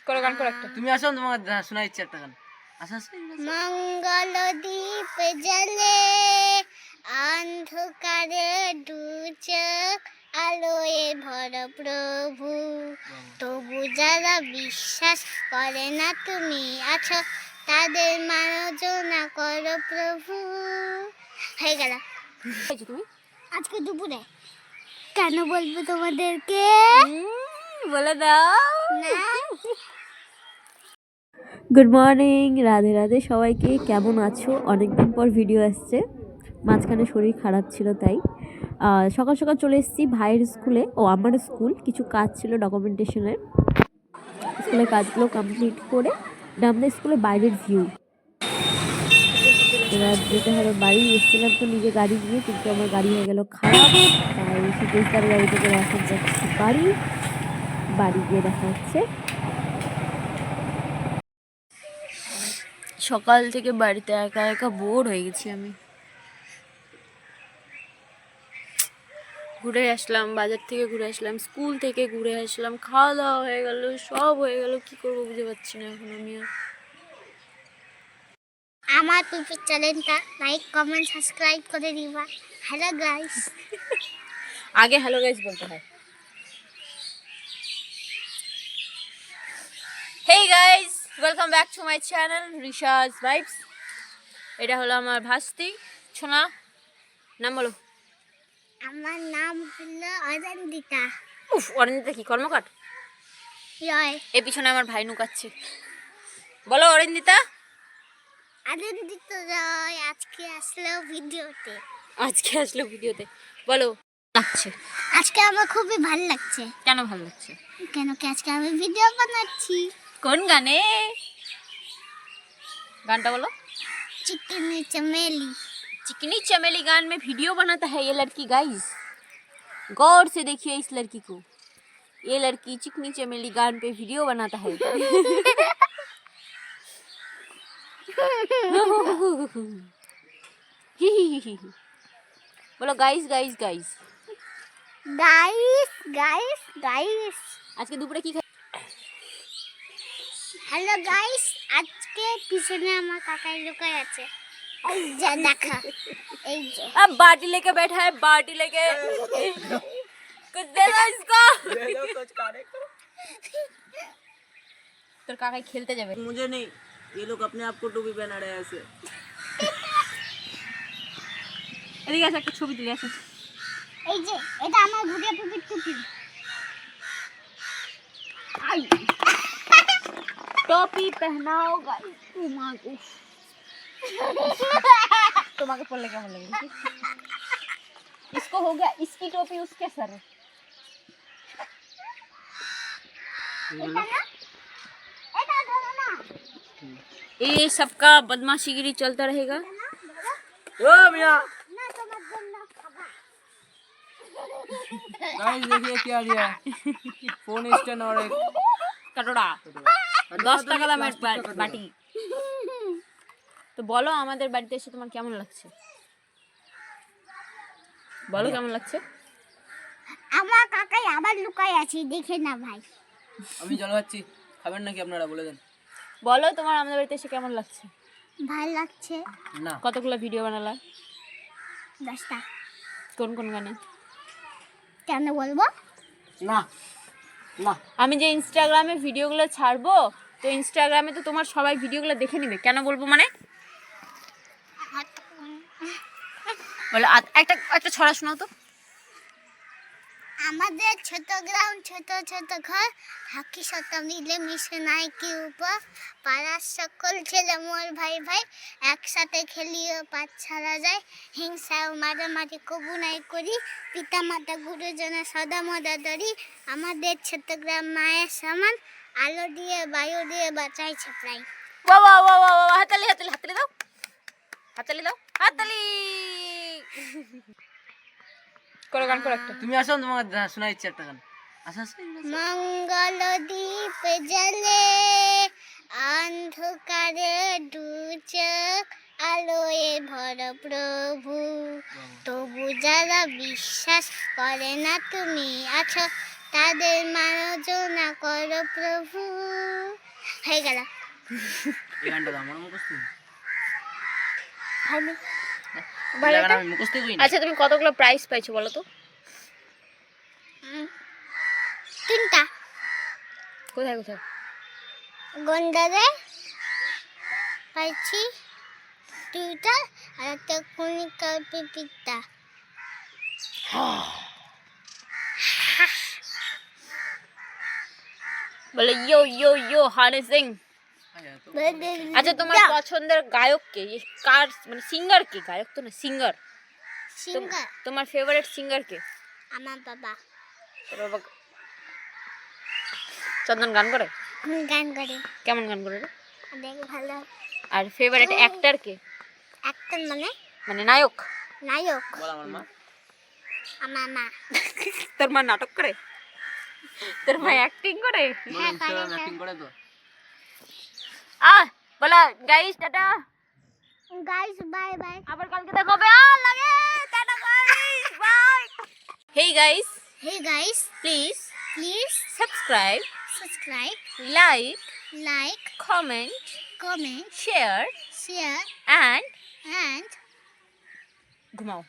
করো গান করো একটা। তুমি আসো, তোমাকে শোনাচ্ছি একটা গান। আসো। মঙ্গল দীপ জ্বলে অন্ধকারে দু চোখ আলোয় ভর প্রভু, তবু যারা বিশ্বাস করে না তুমি আছো তাদের মার্জনা করো প্রভু। হয়ে গেল। তুমি আজকে দুপুরে কেন বলবো তোমাদেরকে? বলে দাও না, গুড মর্নিং, রাধে রাধে সবাইকে। কেমন আছো? অনেকদিন পর ভিডিও আসছে, মাঝখানে শরীর খারাপ ছিল তাই সকাল সকাল চলে এসেছি ভাইয়ের স্কুলে। আমার স্কুল কিছু কাজ ছিল ডকুমেন্টেশনের, স্কুলের কাজগুলো কমপ্লিট করে আমাদের স্কুলের বাইরের ভিউ। এবার যেতে হবে বাড়ি। এসেছিলাম তো নিজে গাড়ি নিয়ে, কিন্তু আমার গাড়ি হয়ে গেল খারাপ, তাই সুদেশদার গাড়ি থেকে এখন যাচ্ছি বাড়ি গিয়ে দেখা হচ্ছে। সকাল থেকে বাড়িতে একা একা বোর হয়ে গেছি আমি। ঘুরে আসলাম, বাজার থেকে ঘুরে আসলাম, স্কুল থেকে ঘুরে আসলাম, খাওয়া দাওয়া হয়ে গেল, সব হয়ে গেল। কি করবো বুঝতে পারছি না এখন আমি আর। আমার পিপি চ্যানেলটা লাইক কমেন্ট সাবস্ক্রাইব করে দিবা। Hello guys. আগে হ্যালো গাইস বলতে হয়। Hey guys, welcome back to my channel Rishaj vibes. এটা হলো আমার ভাস্তি ছোনা। নাম বলো। আমার নাম হলো অরন্দিতা উফ, অরিন্দিতা কি কর্মকাট? রয়। এ পিছনে আমার ভাই নুকাচ্ছে। বলো অরিন্দিতা। অরন্দিতা রয় আজকে আসলো ভিডিওতে। বলো লাগছে। আজকে আমার খুবই ভালো লাগছে। কেন ভালো লাগছে? কেন কি আজকে আমি ভিডিও বানাচ্ছি। কোন গানে? गानটা बोलो। चिकनी चमेली। चिकनी चमेली गान में वीडियो बनाता है ये लड़की गाइस। गौर से देखिए इस लड़की को। ये लड़की चिकनी चमेली गान पे वीडियो बनाता है। बोलो guys guys guys. Guys guys guys. आज के দুপুরে কি খাই? হ্যালো গাইস, আজকে পিছনে আমার কাকাই লুকাই আছে। এই যে দেখা, এই যে अब बाटी लेके बैठा है, बाटी लेके कुछ दे दो इसको। दे दो कुछ खाने को। তোর কাকাই খেলতে যাবে। मुझे नहीं, ये लोग अपने आप को टोपी पहना रहे हैं ऐसे। এদিকে আসো, একটা ছবি তুলে আসো। এই যে এটা আমার ভুটিয়া পিপির টুপি। टोपी पहनाओ गाइस। তোমাকে পড়লে কেমন লাগে? इसको हो गया, इसकी टोपी उसके सर। এটা ধরো না। ये सबका बदमाशीगिरी चलता रहेगा। ओ भैया না তোমার জন্য খাবার। गाइस देखिए क्या दिया है। फोन स्टैंड और एक कटोरा 10 টাকা দামের বাটি। তো বলো আমাদের বাড়িতে এসে তোমার কেমন লাগছে? বলো কেমন লাগছে? আমার কাকাই আবার লুকাই আছে, দেখে না ভাই। আমি জল খাচ্ছি, খাবেন নাকি আপনারা বলে দেন। বলো তোমার আমাদের বাড়িতে এসে কেমন লাগছে? ভালো লাগছে। না কতগুলো ভিডিও বানালা? 10টা। কোন কোন গানে? কেন বলবো? না না আমি যে ইনস্টাগ্রামে ভিডিওগুলো ছাড়বো, তো ইনস্টাগ্রামে তো তোমার সবাই ভিডিওগুলো দেখে নেবে। কেন বলবো মানে? বলো একটা একটা ছড়া শোনাও তো। আমাদের ছোট গ্রাউন্ড, ছোট ছোট ঘর, থাকি শত মিলে মিশে নাই কি উপর, পাড়ার সকল ছেলে মোর ভাই ভাই, একসাথে খেলিও পাঠ ছাড়া যায়, হিংসা ও মারামারি কবু নাই করি, পিতা মাতা গুরুজনের সদা মদা দরি, আমাদের ছোট গ্রাম মায়ের সমান, আলো দিয়ে বায়ু দিয়ে বাঁচাইছে প্রায়। বাহ বাহ বাহ বাহ বাহ, হাতালি হাতালি হাতালি দাও, হাতালি দাও, হাতালি। করো গান করো একটা। তুমি আসো, তোমাকে শোনাচ্ছি একটা গান। আসো। মঙ্গল দীপ জ্বলে অন্ধকারে দু চোখ আলোয় ভর প্রভু, তবু যারা বিশ্বাস করে না তুমি আছো তাদের মার্জনা করো প্রভু। হয়ে গেল। এই গানটা তো আমার মুখস্থ। ভালো এই গান আমি মুখস্থ করি না। আচ্ছা তুমি কতগুলো প্রাইজ পাইছো বলো তো? 3টা কোথায় কোথায়? গন্ডারে পাইছি 2টা, আর একটা কণিকার পিপিটা। বলে ইয়ো ইয়ো ইয়ো হানি সিং। আচ্ছা তোমার পছন্দের গায়ক কে? কার মানে সিঙ্গার কে? গায়ক তো না, সিঙ্গার। সিঙ্গার তোমার ফেভারিট সিঙ্গার কে? আমার বাবা। তোর বাবা চন্দন গান করে? গান করে। কেমন গান করে রে? অনেক ভালো। আর ফেভারিট অ্যাক্টর কে? একটা মানে মানে নায়ক? নায়ক বল আমার মা। আমার মা। তোর মা নাটক করে? তোর মা অ্যাক্টিং করে? হ্যাঁ, ইনস্টাগ্রাম করে। অ্যাক্টিং করে তো। বলা guys tata, guys bye bye. আবার কালকে দেখা হবে। লাগে tata guys, bye. Hey guys, Hey guys, please please subscribe, subscribe, like, like, comment, comment, share share and and ঘুমাও।